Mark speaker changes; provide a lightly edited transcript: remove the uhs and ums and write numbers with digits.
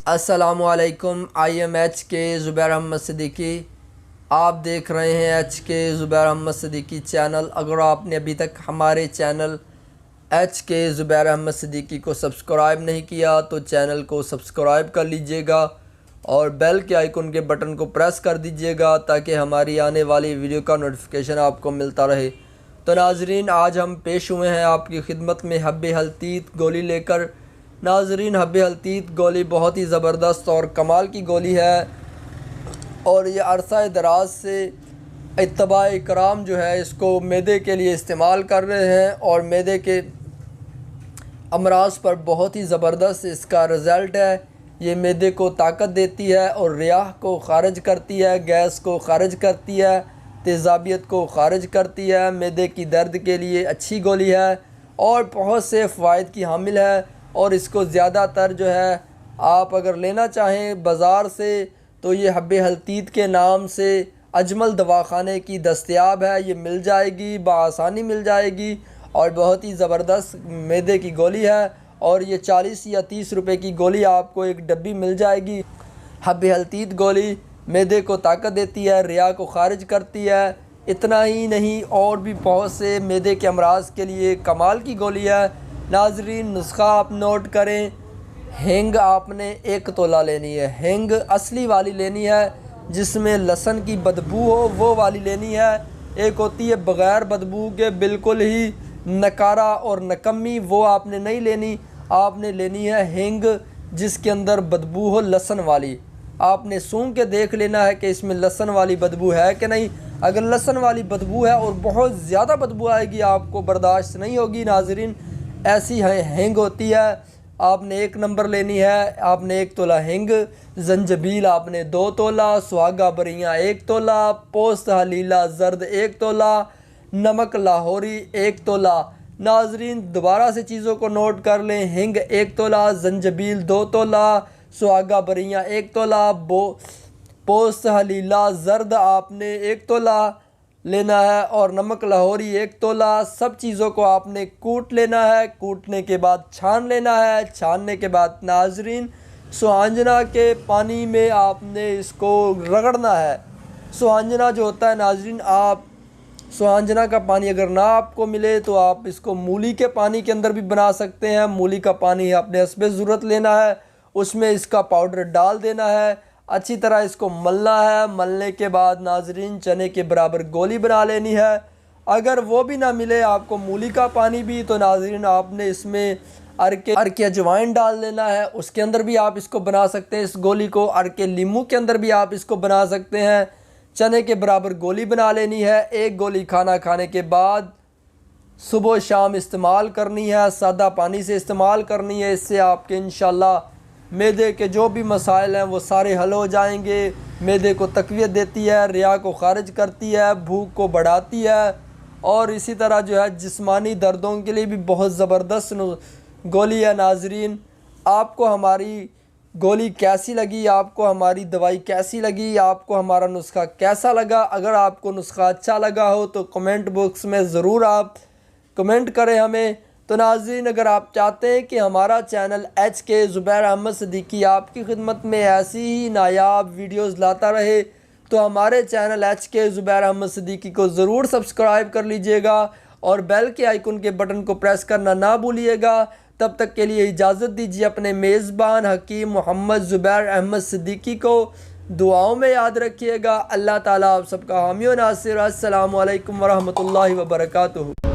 Speaker 1: अस्सलामुअलैकुम। I am H के ज़ुबैर अहमद सिद्दीकी। आप देख रहे हैं एच के ज़ुबैर अहमद सिद्दीकी चैनल। अगर आपने अभी तक हमारे चैनल एच के ज़ुबैर अहमद सिद्दीकी को सब्सक्राइब नहीं किया तो चैनल को सब्सक्राइब कर लीजिएगा और बेल के आइकन के बटन को प्रेस कर दीजिएगा ताकि हमारी आने वाली वीडियो का नोटिफिकेशन आपको मिलता रहे। तो नाजरीन, आज हम पेश हुए हैं आपकी खिदमत में हब्बे हल्तीत गोली लेकर। नाजरीन, हब्बे हल्तीत गोली बहुत ही ज़बरदस्त और कमाल की गोली है और ये अरसा दराज से इत्तबाए कराम जो है इसको मैदे के लिए इस्तेमाल कर रहे हैं और मैदे के अमराज पर बहुत ही ज़बरदस्त इसका रिज़ल्ट है। ये मैदे को ताकत देती है और रियाह को ख़ारिज करती है, गैस को ख़ारिज करती है, तेज़ाबियत को ख़ारिज करती है। मैदे की दर्द के लिए अच्छी गोली है और बहुत से फ़वाइद की हामिल है और इसको ज़्यादातर जो है आप अगर लेना चाहें बाज़ार से तो ये हब्बे हल्तीत के नाम से अजमल दवाखाने की दस्तयाब है। ये मिल जाएगी, बआसानी मिल जाएगी और बहुत ही ज़बरदस्त मैदे की गोली है और ये 40 या 30 रुपए की गोली आपको एक डब्बी मिल जाएगी। हब्बे हल्तीत गोली मैदे को ताकत देती है, रिया को ख़ारिज करती है। इतना ही नहीं और भी बहुत से मैदे के अमराज के लिए कमाल की गोली है। नाजरीन, नुस्खा आप नोट करें। हिंग आपने 1 तोला लेनी है। हिंग असली वाली लेनी है जिसमें लहसुन की बदबू हो, वो वाली लेनी है। एक होती है बग़ैर बदबू के बिल्कुल ही नकारा और नकम्मी, वो आपने नहीं लेनी। आपने लेनी है हिंग जिसके अंदर बदबू हो लहसुन वाली। आपने सूंघ के देख लेना है कि इसमें लहसुन वाली बदबू है कि नहीं। अगर लहसुन वाली बदबू है और बहुत ज़्यादा बदबू आएगी, आपको बर्दाश्त नहीं होगी। नाजरीन, ऐसी हिंग होती है। आपने 1 नंबर लेनी है। आपने 1 तोला हिंग, जंजबील आपने 2 तोला, सुहागा बरियाँ 1 तोला, पोस्त हलीला ज़र्द 1 तोला, नमक लाहौरी 1 तोला। नाजरीन, दोबारा से चीज़ों को नोट कर लें। हिंग 1 तोला, जंजबील 2 तोला, सुहागा बरियाँ 1 तोला, पोस्त हलीला ज़र्द आपने 1 तोला लेना है और नमक लाहौरी 1 तोला। सब चीज़ों को आपने कूट लेना है। कूटने के बाद छान लेना है। छानने के बाद नाजरीन सुहांजना के पानी में आपने इसको रगड़ना है। सुहांजना जो होता है नाजरीन, आप सुहांजना का पानी अगर ना आपको मिले तो आप इसको मूली के पानी के अंदर भी बना सकते हैं। मूली का पानी आपने हस्बे ज़रूरत लेना है, उसमें इसका पाउडर डाल देना है, अच्छी तरह इसको मलना है। मलने के बाद नाजरीन चने के बराबर गोली बना लेनी है। अगर वो भी ना मिले आपको मूली का पानी भी, तो नाजरीन आपने इसमें अरके अजवाइन डाल लेना है, उसके अंदर भी आप इसको बना सकते हैं। इस गोली को अरके लीमू के अंदर भी आप इसको बना सकते हैं। चने के बराबर गोली बना लेनी है। 1 गोली खाना खाने के बाद सुबह शाम इस्तेमाल करनी है। सादा पानी से इस्तेमाल करनी है। इससे आपके इंशाल्लाह मैदे के जो भी मसाइल हैं वो सारे हल हो जाएंगे। मैदे को तक़वियत देती है, रिया को ख़ारिज करती है, भूख को बढ़ाती है और इसी तरह जो है जिस्मानी दर्दों के लिए भी बहुत ज़बरदस्त गोली है। नाजरीन, आपको हमारी गोली कैसी लगी, आपको हमारी दवाई कैसी लगी, आपको हमारा नुस्खा कैसा लगा? अगर आपको नुस्खा अच्छा लगा हो तो कमेंट बॉक्स में ज़रूर आप कमेंट करें हमें। तो नाज़रीन, अगर आप चाहते हैं कि हमारा चैनल एच के ज़ुबैर अहमद सिद्दीकी आपकी खिदमत में ऐसी ही नायाब वीडियोज़ लाता रहे तो हमारे चैनल एच के ज़ुबैर अहमद सिद्दीकी को ज़रूर सब्सक्राइब कर लीजिएगा और बेल के आइकन के बटन को प्रेस करना ना भूलिएगा। तब तक के लिए इजाज़त दीजिए अपने मेज़बान हकीम मोहम्मद ज़ुबैर अहमद सिद्दीकी को। दुआओं में याद रखिएगा। अल्लाह ताला आप सबका हामी व नासिर। अस्सलामु अलैकुम व रहमतुल्लाहि व बरकातुहू।